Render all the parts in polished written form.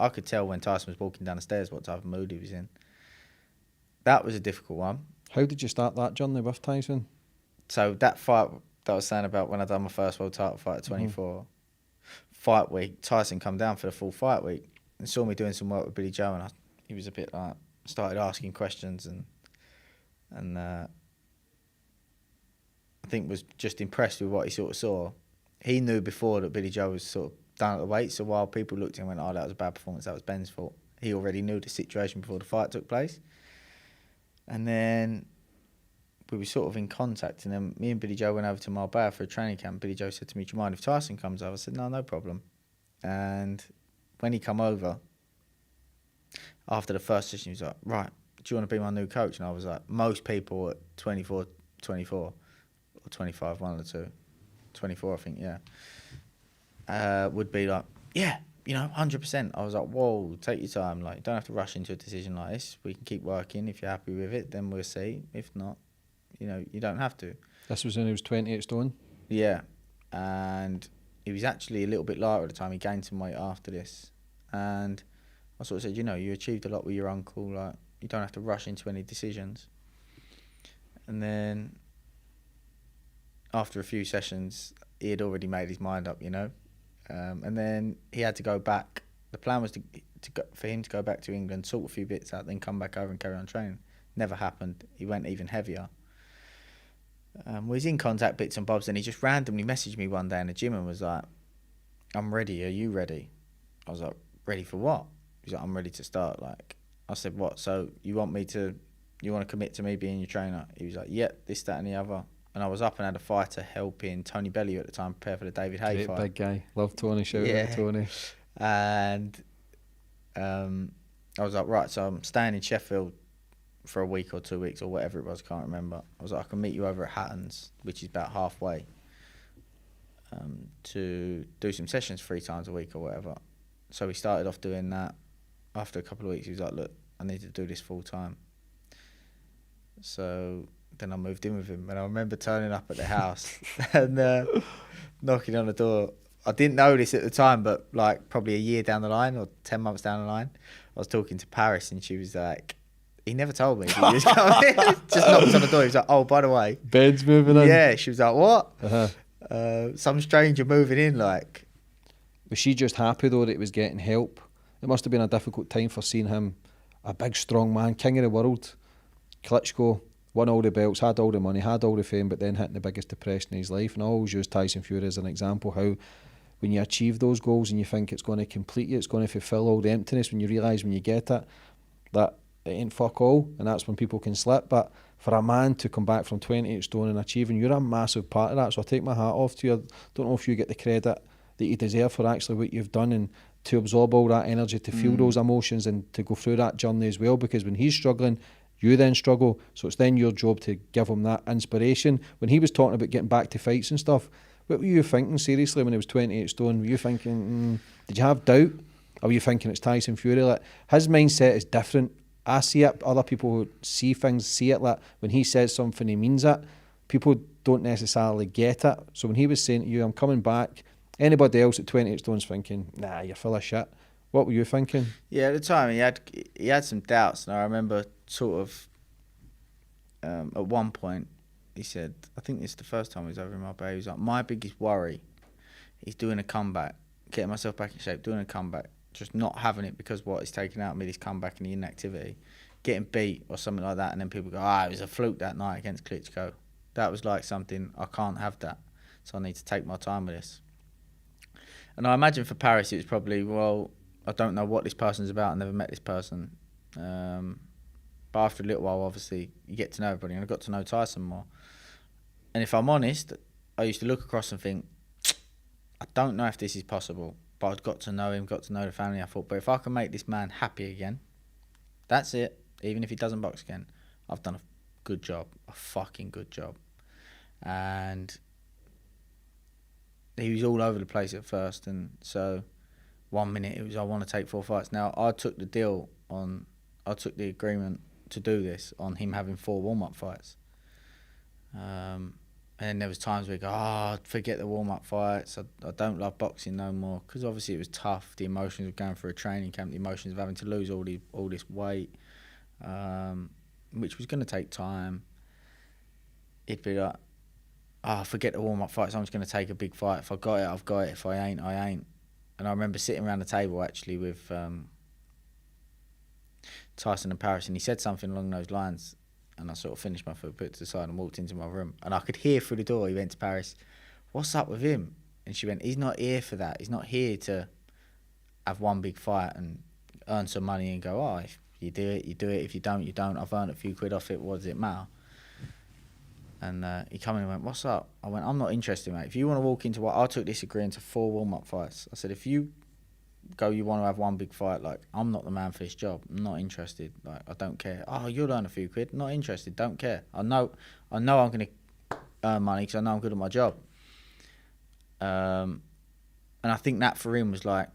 I could tell when Tyson was walking down the stairs what type of mood he was in. That was a difficult one. How did you start that journey with Tyson? So that fight that I was saying about when I done my first world title fight at 24, fight week, Tyson come down for the full fight week and saw me doing some work with Billy Joe, and he was a bit like, started asking questions and I think was just impressed with what he sort of saw. He knew before that Billy Joe was sort of down at the weight, so while people looked at him and went, oh, that was a bad performance, that was Ben's fault, he already knew the situation before the fight took place. And then we were sort of in contact, and then me and Billy Joe went over to Marbella for a training camp. Billy Joe said to me, do you mind if Tyson comes over? I said, no problem. And when he come over, after the first session, he was like, right, do you want to be my new coach? And I was like, most people at 24, or 25, one of the two, 24, I think, yeah, would be like, yeah, 100%. I was like, whoa, take your time. Like, you don't have to rush into a decision like this. We can keep working. If you're happy with it, then we'll see. If not, you don't have to. This was when he was 28 stone? Yeah. And he was actually a little bit lighter at the time. He gained some weight after this. And I sort of said, you achieved a lot with your uncle. Like, you don't have to rush into any decisions. And then after a few sessions, he had already made his mind up, and then he had to go back. The plan was for him to go back to England, sort a few bits out, then come back over and carry on training. Never happened. He went even heavier. We was in contact bits and bobs, and he just randomly messaged me one day in the gym and was like, I'm ready, are you ready? I was like, ready for what? He's like, I'm ready to start. Like, I said, what? So you want to commit to me being your trainer? He was like, yeah, this, that and the other. And I was up and had a fighter helping Tony Bellew at the time prepare for the David Haye fight. Big guy. Love Tony. Shout out to Tony. And I was like, right, so I'm staying in Sheffield for a week or 2 weeks or whatever it was, can't remember. I was like, I can meet you over at Hatton's, which is about halfway, to do some sessions 3 times a week or whatever. So we started off doing that. After a couple of weeks, he was like, look, I need to do this full time. So then I moved in with him, and I remember turning up at the house and knocking on the door. I didn't know this at the time, but like probably a year down the line or 10 months down the line, I was talking to Paris, and she was like, he never told me he was coming. Just knocked on the door. He was like, oh, by the way, Ben's moving in. Yeah, she was like, what? Some stranger moving in, like. Was she just happy though that he was getting help? It must have been a difficult time for seeing him, a big strong man, king of the world, Klitschko, won all the belts, had all the money, had all the fame, but then hitting the biggest depression in his life. And I always use Tyson Fury as an example, how when you achieve those goals and you think it's going to complete you, it's going to fulfill all the emptiness, when you realise when you get it that it ain't fuck all, and that's when people can slip. But for a man to come back from 28 stone and achieving, you're a massive part of that. So I take my hat off to you. I don't know if you get the credit that you deserve for actually what you've done, and to absorb all that energy, to feel those emotions, and to go through that journey as well, because when he's struggling, you then struggle. So it's then your job to give him that inspiration. When he was talking about getting back to fights and stuff, what were you thinking seriously when he was 28 stone? Were you thinking, did you have doubt? Or were you thinking it's Tyson Fury? Like, his mindset is different. I see it, other people who see things see it. Like, when he says something, he means it. People don't necessarily get it. So when he was saying to you, I'm coming back, anybody else at 28 stone's thinking, nah, you're full of shit. What were you thinking? Yeah, at the time he had some doubts, and I remember sort of at one point he said, I think this is the first time he was over in Marbella, he was like, my biggest worry is doing a comeback, getting myself back in shape, doing a comeback, just not having it because what is taken out of me, this comeback and the inactivity, getting beat or something like that, and then people go, it was a fluke that night against Klitschko. That was like something, I can't have that, so I need to take my time with this. And I imagine for Paris it was probably, well, I don't know what this person's about, I never met this person. But after a little while, obviously, you get to know everybody, and I got to know Tyson more. And if I'm honest, I used to look across and think, I don't know if this is possible, but I'd got to know him, got to know the family. I thought, but if I can make this man happy again, that's it. Even if he doesn't box again, I've done a good job, a fucking good job. And he was all over the place at first, and so 1 minute it was, I want to take 4 fights. Now, I took the agreement to do this on him having 4 warm-up fights. And And then there was times where you go, forget the warm-up fights. I don't love boxing no more. Because obviously it was tough. The emotions of going through a training camp, the emotions of having to lose all this weight, which was going to take time. It'd be like, forget the warm-up fights. I'm just going to take a big fight. If I got it, I've got it. If I ain't, I ain't. And I remember sitting around the table, actually, with Tyson and Paris, and he said something along those lines. And I sort of finished my food, put it to the side and walked into my room. And I could hear through the door, he went to Paris, what's up with him? And she went, he's not here for that. He's not here to have one big fight and earn some money and go, if you do it, you do it. If you don't, you don't. I've earned a few quid off it. What does it matter? And he came in and went, what's up? I went, I'm not interested, mate. If you want to walk into what I took this agreeing to 4 warm-up fights. I said, if you you want to have one big fight, like, I'm not the man for this job. I'm not interested. Like, I don't care. You'll earn a few quid. Not interested. Don't care. I know I'm going to earn money because I know I'm good at my job. And I think that for him was like,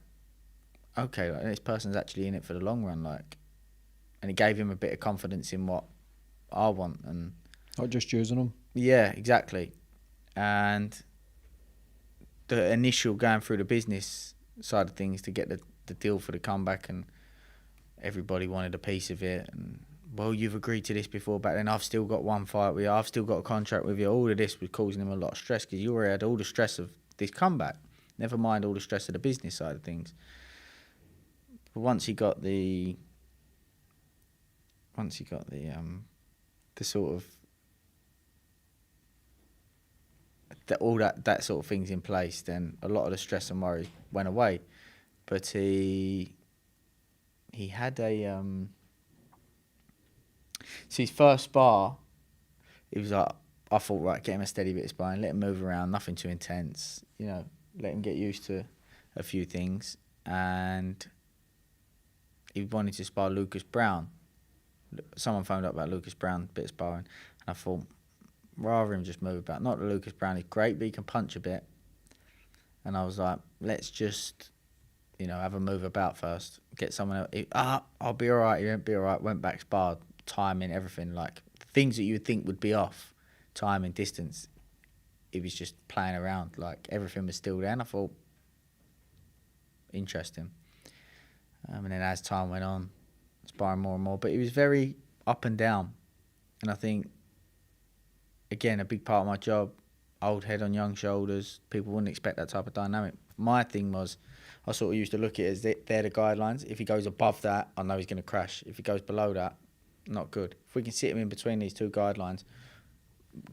okay, like, this person's actually in it for the long run, like, and it gave him a bit of confidence in what I want, and not just using them. Yeah, exactly. And the initial going through the business side of things to get the deal for the comeback, and everybody wanted a piece of it, and well, you've agreed to this before, but then I've still got one fight with you, I've still got a contract with you. All of this was causing him a lot of stress because you already had all the stress of this comeback, never mind all the stress of the business side of things. But once he got the sort of all that sort of things in place, then a lot of the stress and worry went away. But he had a so his first spar, it was like, I thought, right, get him a steady bit of sparring, let him move around, nothing too intense, let him get used to a few things. And he wanted to spar Lucas Brown. Someone phoned up about Lucas Brown, bit of sparring, and I thought, rather him just move about. Not that Lucas Brown is great, but he can punch a bit. And I was like, let's just, have a move about first. Get someone else. I'll be all right. He won't be all right. Went back, sparred, timing, everything. Like, things that you would think would be off, timing, distance. He was just playing around. Like, everything was still there. And I thought, interesting. And then as time went on, sparring more and more. But he was very up and down. And I think, again, a big part of my job, old head on young shoulders, people wouldn't expect that type of dynamic. My thing was, I sort of used to look at it as they're the guidelines. If he goes above that, I know he's going to crash. If he goes below that, not good. If we can sit him in between these two guidelines,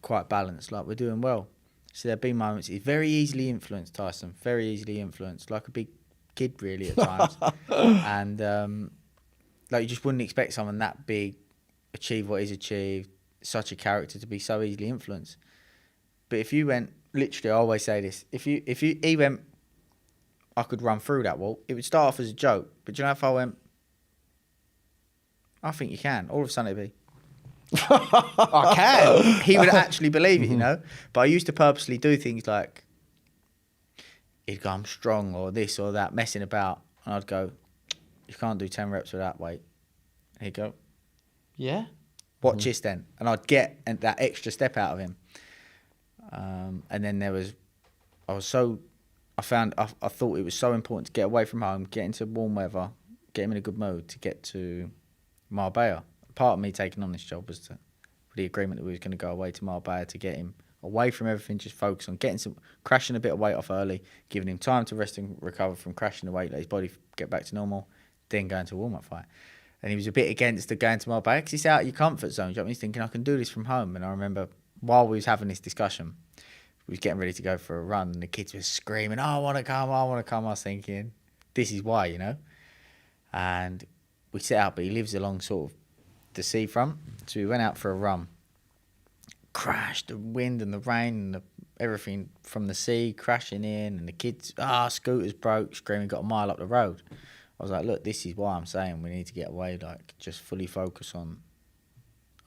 quite balanced, like, we're doing well. So there'll be moments, he's very easily influenced, Tyson, very easily influenced, like a big kid really at times. And like, you just wouldn't expect someone that big, achieve what he's achieved, such a character to be so easily influenced. But if you went, literally, I always say this, if he went, I could run through that wall, it would start off as a joke. But if I went, I think you can, all of a sudden it'd be, I can. He would actually believe it, But I used to purposely do things like, he'd go, I'm strong, or this or that, messing about. And I'd go, you can't do 10 reps with that weight. And he'd go, yeah. Watch this then. And I'd get that extra step out of him. And then I thought it was so important to get away from home, get into warm weather, get him in a good mood to get to Marbella. Part of me taking on this job was with the agreement that we was going to go away to Marbella to get him away from everything, just focus on crashing a bit of weight off early, giving him time to rest and recover from crashing the weight, let his body get back to normal, then go into a warm-up fight. And he was a bit against the going to Marbella because it's out of your comfort zone. You know what I mean? He's thinking, I can do this from home. And I remember while we was having this discussion, we was getting ready to go for a run, and the kids were screaming, I want to come. I was thinking, this is why, And we set out, but he lives along sort of the seafront. So we went out for a run. Crashed, the wind and the rain and everything from the sea crashing in, and the kids, scooters broke, screaming, got a mile up the road. I was like, look, this is why I'm saying we need to get away, like, just fully focus on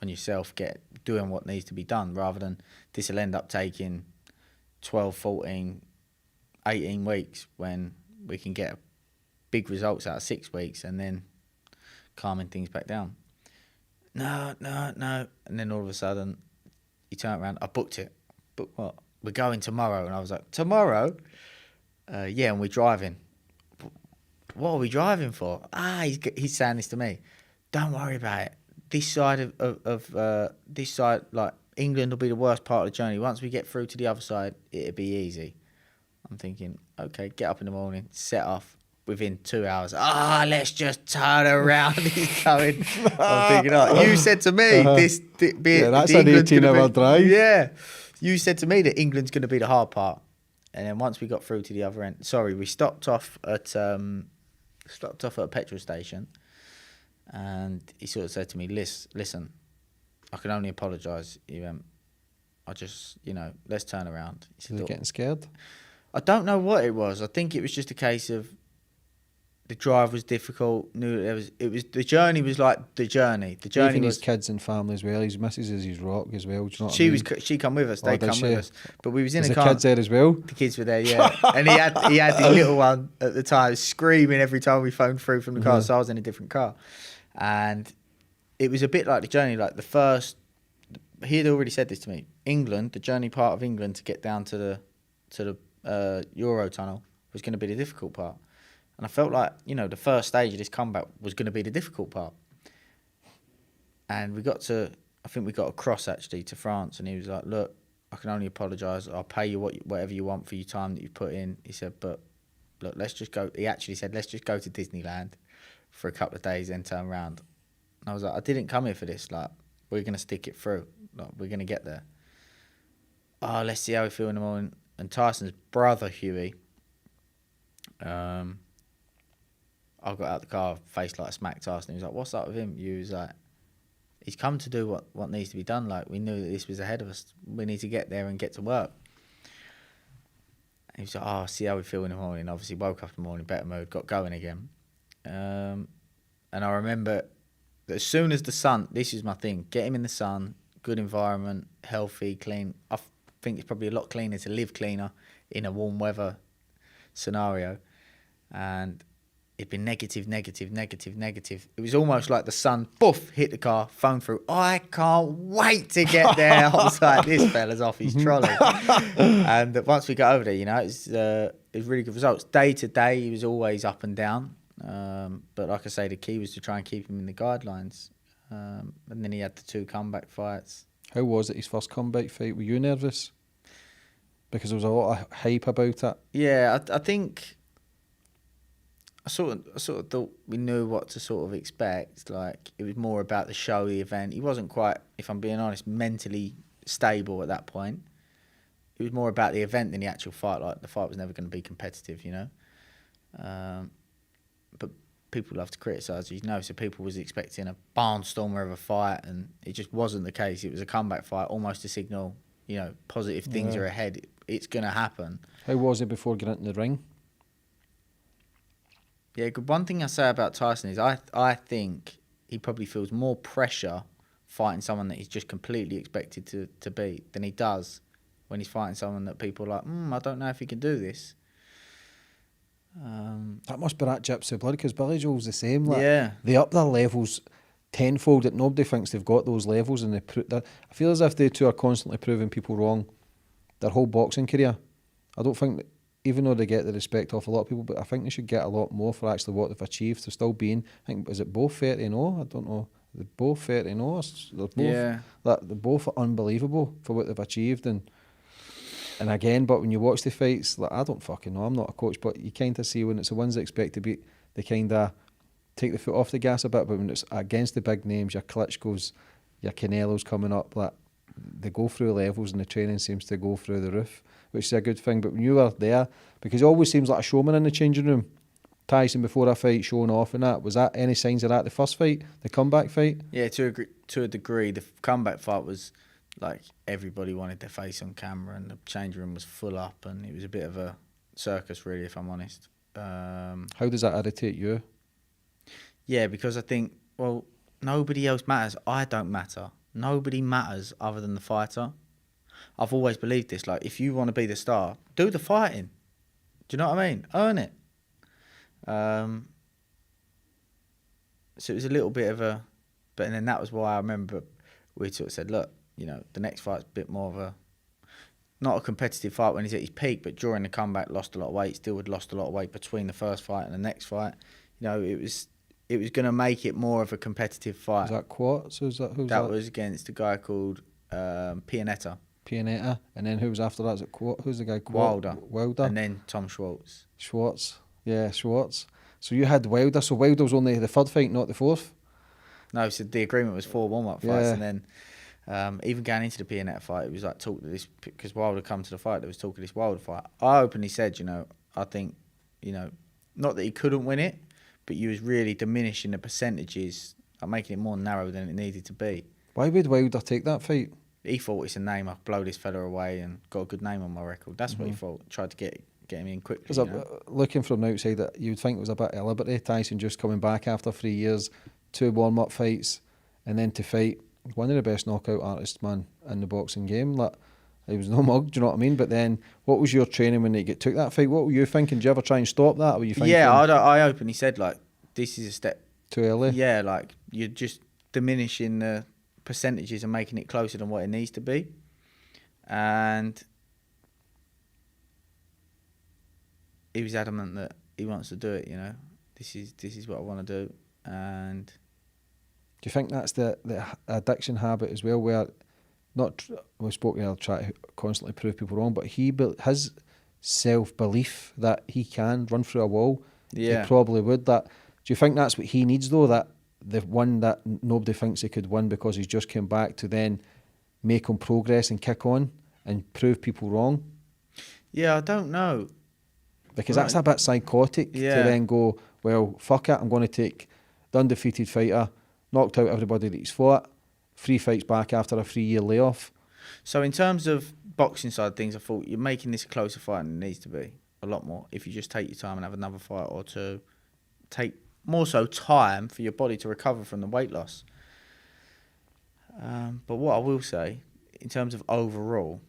yourself, doing what needs to be done, rather than this will end up taking 12, 14, 18 weeks when we can get big results out of 6 weeks and then calming things back down. No. And then all of a sudden, you turn around, I booked it. but what? We're going tomorrow. And I was like, tomorrow? Yeah, and we're driving. What are we driving for? He's saying this to me. Don't worry about it. This side this side, like England will be the worst part of the journey. Once we get through to the other side, it'll be easy. I'm thinking, okay, get up in the morning, set off. Within 2 hours, let's just turn around. He's going. I'm thinking, you said to me that's an England's 18-hour drive. Yeah, you said to me that England's going to be the hard part. And then once we got through to the other end, we stopped off at a petrol station, and he sort of said to me, "Listen, I can only apologise. I just, let's turn around." He said, They're getting scared. I don't know what it was. I think it was just a case of the drive was difficult. The journey was like the journey. The journey Even was his kids and family as well. His missus is his rock as well. Do you know what I she mean? she come with us. They come with us. But we was in Was a the car. kids there as well? The kids were there, yeah. And he had the little one at the time screaming every time we phoned through from the car. So I was in a different car, and it was a bit like the journey. Like he had already said this to me. England, the journey part of England to get down to the Eurotunnel was going to be the difficult part. And I felt like, the first stage of this comeback was going to be the difficult part. And I think we got across actually to France, and he was like, look, I can only apologise. I'll pay you whatever you want for your time that you've put in. He said, but look, let's just go. He actually said, let's just go to Disneyland for a couple of days, then turn around. And I was like, I didn't come here for this. Like, we're going to stick it through. Like, we're going to get there. Let's see how we feel in the morning. And Tyson's brother, Huey, I got out the car, faced like a smack Tyson. He was like, what's up with him? He was like, he's come to do what needs to be done. Like, we knew that this was ahead of us. We need to get there and get to work. And he was like, I'll see how we feel in the morning. Obviously, woke up in the morning, better mood, got going again. And I remember that as soon as the sun, this is my thing, get him in the sun, good environment, healthy, clean. I think it's probably a lot cleaner to live cleaner in a warm weather scenario. And it'd been negative. It was almost like the sun, poof, hit the car, phone through. I can't wait to get there. I was like, this fella's off his trolley. And once we got over there, it was really good results. Day to day, he was always up and down. But like I say, the key was to try and keep him in the guidelines. And then he had the 2 comeback fights. How was it, his first comeback fight? Were you nervous? Because there was a lot of hype about it. Yeah, I think I sort of thought we knew what to sort of expect. Like, it was more about the show, the event. He wasn't quite, if I'm being honest, mentally stable at that point. It was more about the event than the actual fight. Like, the fight was never going to be competitive, But people love to criticise, so people was expecting a barnstormer of a fight, and it just wasn't the case. It was a comeback fight, almost to signal, positive things are ahead. It's going to happen. How was it before getting into the ring? Yeah, good. One thing I say about Tyson is I think he probably feels more pressure fighting someone that he's just completely expected to beat than he does when he's fighting someone that people are like, I don't know if he can do this. That must be that gypsy blood, because Billy Joel's the same. Like, yeah. They up their levels tenfold that nobody thinks they've got those levels, and I feel as if they two are constantly proving people wrong their whole boxing career. I don't think that, even though they get the respect off a lot of people, but I think they should get a lot more for actually what they've achieved. To still being, I think, is it both 30-0? I don't know. They're both 30-0. They're both, they're both unbelievable for what they've achieved. And again, but when you watch the fights, like, I don't fucking know, I'm not a coach, but you kind of see when it's the ones that expect to beat, they kind of take the foot off the gas a bit. But when it's against the big names, your Klitschko's, your Canelo's coming up, like, they go through levels, and the training seems to go through the roof, which is a good thing. But when you were there, because it always seems like a showman in the changing room, Tyson before a fight showing off and that, was that any signs of that the first fight, the comeback fight? Yeah, to a degree. The comeback fight was like everybody wanted their face on camera, and the changing room was full up, and it was a bit of a circus, really, if I'm honest. How does that irritate you? Yeah, because I think, well, nobody else matters. I don't matter. Nobody matters other than the fighter. I've always believed this. Like, if you want to be the star, do the fighting. Do you know what I mean? Earn it. So it was a little bit of a... But then that was why I remember we sort of said, look, the next fight's a bit more of a... not a competitive fight when he's at his peak, but during the comeback lost a lot of weight. Still had lost a lot of weight between the first fight and the next fight. You know, it was going to make it more of a competitive fight. Was that Quartz? Who's that? That was against a guy called Pianetta. Pianetta, and then who was after that? Is it who's the guy? Wilder. Wilder. And then Tom Schwartz. Schwartz. Yeah, Schwartz. So you had Wilder. So Wilder was only the third fight, not the fourth? No, so the agreement was 4 warm-up fights, and then even going into the Pianetta fight, it was like talk to this, because Wilder come to the fight, there was talk of this Wilder fight. I openly said, you know, I think, you know, not that he couldn't win it, but you was really diminishing the percentages, making it more narrow than it needed to be. Why would Wilder take that fight? He thought it's a name, I'll blow this fella away and got a good name on my record. That's what he thought. Tried to get him in quickly. Looking from the outside, that you'd think it was a bit of liberty. Tyson just coming back after 3 years, 2 warm-up fights, and then to fight one of the best knockout artists, man, in the boxing game. Like, he was no mug, do you know what I mean? But then, what was your training when you took that fight? What were you thinking? Did you ever try and stop that? Or were you thinking, I openly said, like, this is a step too early. Yeah, like, you're just diminishing the percentages and making it closer than what it needs to be. And he was adamant that he wants to do it, you know. This is what I want to do. And do you think that's the addiction habit as well, where we spoke here, try to constantly prove people wrong, but his self-belief that he can run through a wall, he probably would. That, do you think that's what he needs, though, that the one that nobody thinks he could win because he's just came back, to then make him progress and kick on and prove people wrong? Yeah, I don't know. Because that's a bit psychotic to then go, well, fuck it, I'm going to take the undefeated fighter, knocked out everybody that he's fought, 3 fights back after a 3-year layoff. So in terms of boxing side of things, I thought you're making this a closer fight than it needs to be. A lot more. If you just take your time and have another fight or two, take more so time for your body to recover from the weight loss. But what I will say, in terms of overall,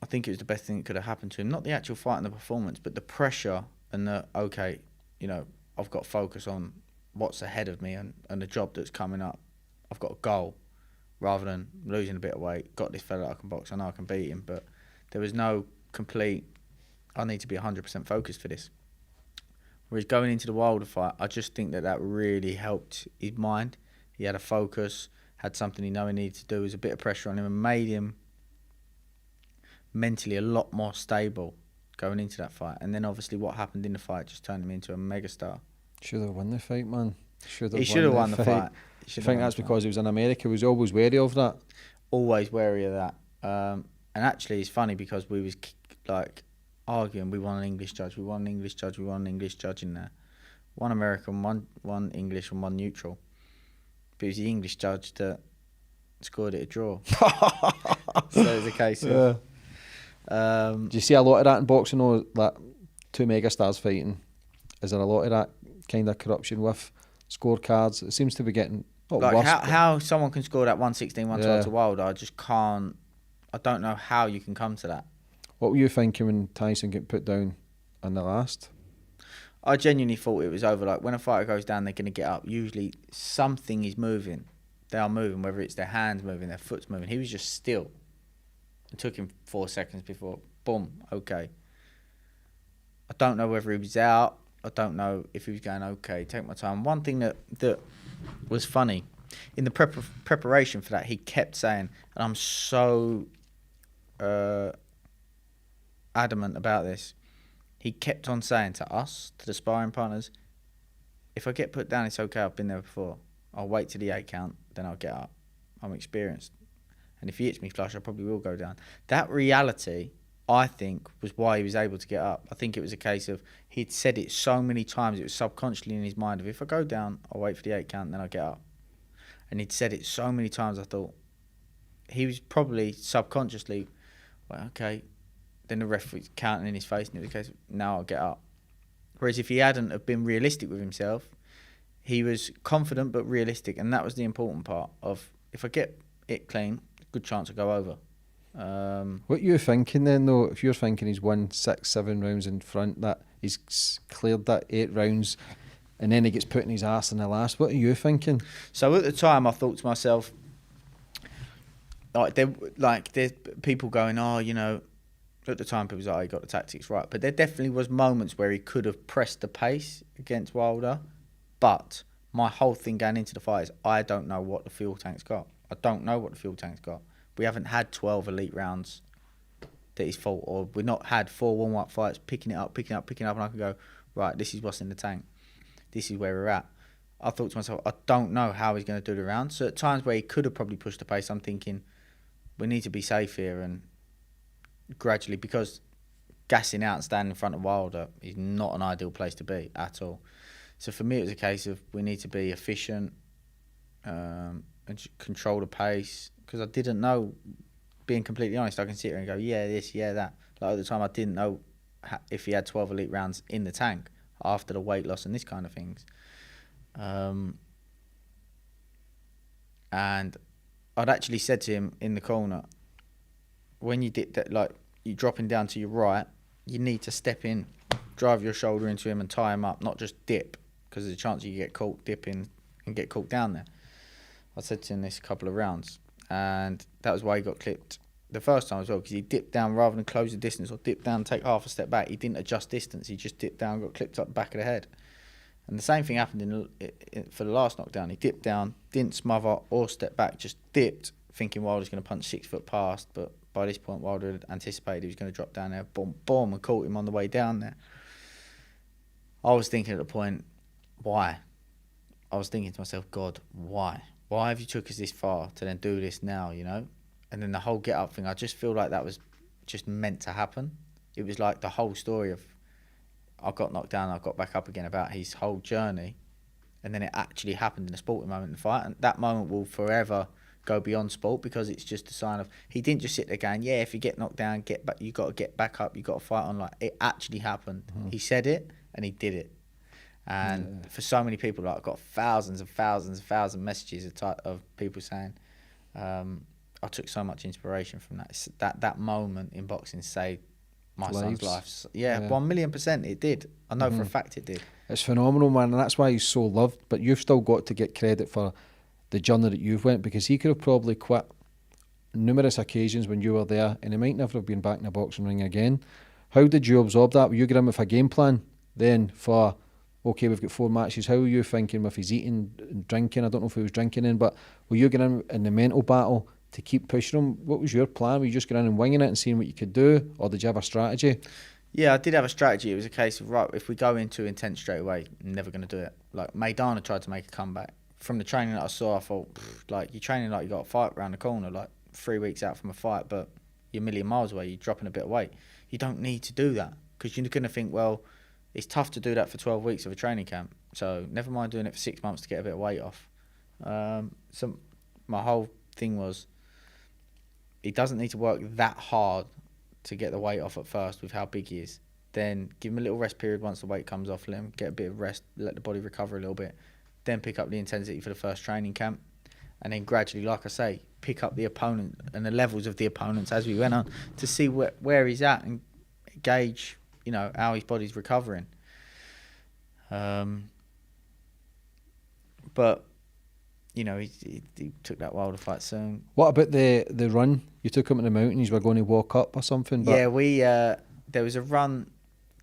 I think it was the best thing that could have happened to him. Not the actual fight and the performance, but the pressure and the, okay, you know, I've got to focus on what's ahead of me and the job that's coming up. I've got a goal, rather than losing a bit of weight. Got this fella that I can box. I know I can beat him, but there was no complete, I need to be 100% focused for this. Whereas going into the Wilder fight, I just think that really helped his mind. He had a focus, had something he knew he needed to do. There was a bit of pressure on him and made him mentally a lot more stable going into that fight. And then obviously what happened in the fight just turned him into a megastar. Should have won the fight, man. He should have won the fight. I think that's because he was in America. He was always wary of that. Always wary of that. And actually, it's funny because we was like arguing. We want an English judge. We want an English judge. We want an English judge in there. One American, one English, and one neutral. But it was the English judge that scored it a draw. So it's a case of. Do you see a lot of that in boxing, though? That 2 megastars fighting. Is there a lot of that kind of corruption with scorecards? It seems to be getting like worse. How someone can score that 116, 112 to Wilder, I just can't. I don't know how you can come to that. What were you thinking when Tyson get put down in the last? I genuinely thought it was over. Like, when a fighter goes down, they're going to get up. Usually something is moving. They are moving, whether it's their hands moving, their foot's moving. He was just still. It took him 4 seconds before, boom, okay. I don't know whether he was out. I don't know if he was going, okay, take my time. One thing that was funny, in the preparation for that, he kept saying, and I'm so adamant about this, he kept on saying to us, to the sparring partners, if I get put down, it's okay, I've been there before. I'll wait till the 8 count, then I'll get up. I'm experienced. And if he hits me flush, I probably will go down. That reality, I think, was why he was able to get up. I think it was a case of he'd said it so many times, it was subconsciously in his mind of, if I go down, I'll wait for the 8 count, then I'll get up. And he'd said it so many times, I thought, he was probably subconsciously, well, okay, then the ref was counting in his face, and it was a case of, now I'll get up. Whereas if he hadn't have been realistic with himself, he was confident but realistic, and that was the important part of, if I get it clean, good chance I'll go over. What are you thinking then, though? If you're thinking he's won 6, 7 rounds in front, that he's cleared that 8 rounds, and then he gets put in his ass in the last, what are you thinking? So at the time, I thought to myself, there's people going, oh, you know, At the time, people was like, oh, he got the tactics right. But there definitely was moments where he could have pressed the pace against Wilder. But my whole thing going into the fight is I don't know what the fuel tank's got. I don't know what the fuel tank's got. We haven't had 12 elite rounds that he's fought, or we've not had 4 warm-up fights, picking it up, and I can go, right, this is what's in the tank. This is where we're at. I thought to myself, I don't know how he's going to do the round. So at times where he could have probably pushed the pace, I'm thinking, we need to be safe here and gradually, because gassing out and standing in front of Wilder is not an ideal place to be at all. So for me, it was a case of we need to be efficient and control the pace, because I didn't know, being completely honest, I can sit here and go, yeah, this, yeah, that. Like at the time, I didn't know if he had 12 elite rounds in the tank after the weight loss and this kind of things. And I'd actually said to him in the corner, when you did that, like you're dropping down to your right, you need to step in, drive your shoulder into him and tie him up, not just dip, because there's a chance you get caught dipping and get caught down there. I said to him this a couple of rounds, and that was why he got clipped the first time as well, because he dipped down rather than close the distance or dip down and take half a step back. He didn't adjust distance, he just dipped down, got clipped up the back of the head. And the same thing happened for the last knockdown. He dipped down, didn't smother or step back, just dipped, thinking Wilder's going to punch 6 foot past, but by this point Wilder had anticipated he was going to drop down there, boom, boom, and caught him on the way down there. I was thinking at the point, why? I was thinking to myself, God, why? Why have you took us this far to then do this now, you know? And then the whole get-up thing, I just feel like that was just meant to happen. It was like the whole story of I got knocked down, I got back up again, about his whole journey. And then it actually happened in a sporting moment in the fight. And that moment will forever go beyond sport, because it's just a sign of, he didn't just sit there going, yeah, if you get knocked down, get back, you got to get back up, you got to fight on. Like, it actually happened. He said it and he did it. And for so many people, like, I've got thousands of messages of people saying, I took so much inspiration from that. That moment in boxing saved my son's life. Yeah, 1,000,000% it did. I know for a fact it did. It's phenomenal, man, and that's why he's so loved. But you've still got to get credit for the journey that you've went, because he could have probably quit numerous occasions when you were there, and he might never have been back in the boxing ring again. How did you absorb that? Were you getting with a game plan then for, okay, we've got 4 matches? How were you thinking with his eating and drinking? I don't know if he was drinking but were you getting in the mental battle to keep pushing him? What was your plan? Were you just going in and winging it and seeing what you could do, or did you have a strategy? Yeah, I did have a strategy. It was a case of, right, if we go into intense straight away, I'm never going to do it. Like, Maidana tried to make a comeback. From the training that I saw, I thought, like, you're training like you got a fight around the corner, like 3 weeks out from a fight, but you're a million miles away, you're dropping a bit of weight. You don't need to do that, because you're going to think, well, it's tough to do that for 12 weeks of a training camp, so never mind doing it for 6 months to get a bit of weight off. So my whole thing was, he doesn't need to work that hard to get the weight off at first with how big he is. Then give him a little rest period once the weight comes off, let him get a bit of rest, let the body recover a little bit, then pick up the intensity for the first training camp, and then gradually, like I say, pick up the opponent and the levels of the opponents as we went on, to see where he's at and gauge, you know, how his body's recovering. But you know, he took that Wilder fight soon. What about the run? You took him to the mountains, you were going to walk up or something? But yeah, we there was a run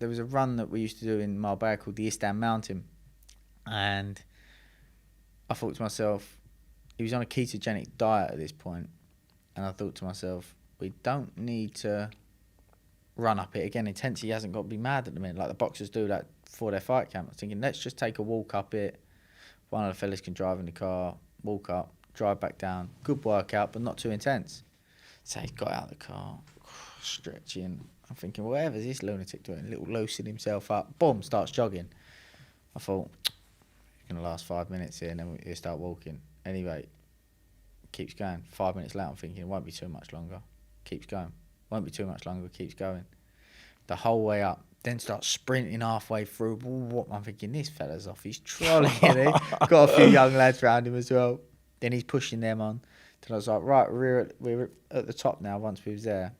that we used to do in Marbella called the Istan Mountain, and I thought to myself, he was on a ketogenic diet at this point, and I thought to myself, we don't need to run up it again. Intensity hasn't got to be mad at the minute, like the boxers do that before their fight camp. I was thinking, let's just take a walk up it. One of the fellas can drive in the car, walk up, drive back down. Good workout, but not too intense. So he got out of the car, stretching. I'm thinking, whatever's this lunatic doing? A little loosen himself up. Boom, starts jogging. I thought, it's going to last 5 minutes here, and then he'll start walking. Anyway, keeps going. 5 minutes later, I'm thinking, it won't be too much longer. Keeps going. Won't be too much longer, keeps going. The whole way up. Then starts sprinting halfway through. What? I'm thinking, this fella's off his trolley. Got a few young lads around him as well. Then he's pushing them on. Till I was like, right, we're at the top now once we was there.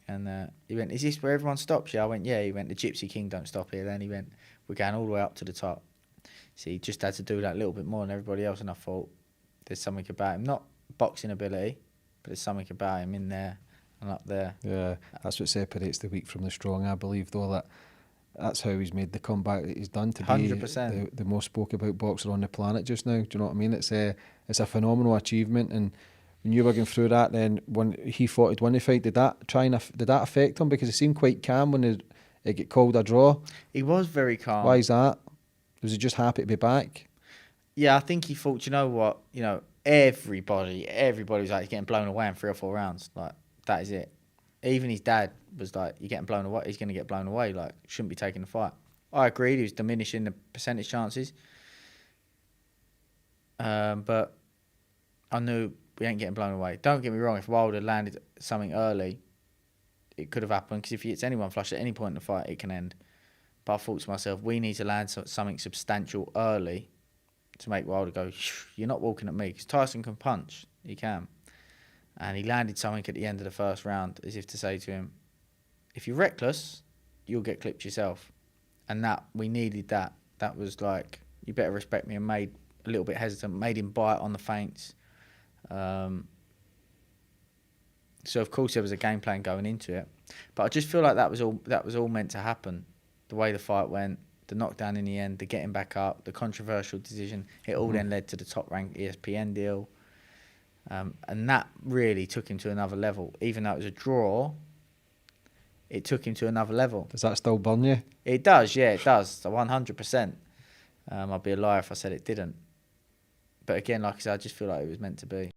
And he went, is this where everyone stops? Yeah, I went, yeah. He went, the Gypsy King don't stop here. Then he went, we're going all the way up to the top. So he just had to do that a little bit more than everybody else. And I thought, there's something about him. Not boxing ability, but there's something about him in there. and up there. Yeah, that's what separates the weak from the strong, I believe, though. That's how he's made the comeback that he's done to be 100%. the most spoke about boxer on the planet just now. Do you know what I mean? It's a phenomenal achievement, and when you were going through that, then when he fought to win the fight, did that affect him? Because he seemed quite calm when it get called a draw. He was very calm. Why is that? Was he just happy to be back? Yeah, I think he thought, you know what, everybody was like, he's getting blown away in 3 or 4 rounds. Like, that is it. Even his dad was like, you're getting blown away. He's going to get blown away. Like, shouldn't be taking the fight. I agreed. He was diminishing the percentage chances. But I knew we ain't getting blown away. Don't get me wrong. If Wilder landed something early, it could have happened. Because if he hits anyone flush at any point in the fight, it can end. But I thought to myself, we need to land something substantial early to make Wilder go, you're not walking at me. Because Tyson can punch. He can. And he landed something at the end of the first round as if to say to him, if you're reckless, you'll get clipped yourself. And we needed that. That was like, you better respect me, and made a little bit hesitant, made him bite on the feints. So, of course, there was a game plan going into it. But I just feel like that was all meant to happen. The way the fight went, the knockdown in the end, the getting back up, the controversial decision, it all then led to the top-ranked ESPN deal. And that really took him to another level. Even though it was a draw, it took him to another level. Does that still burn you? It does, yeah, it does. 100%. I'd be a liar if I said it didn't. But again, like I said, I just feel like it was meant to be.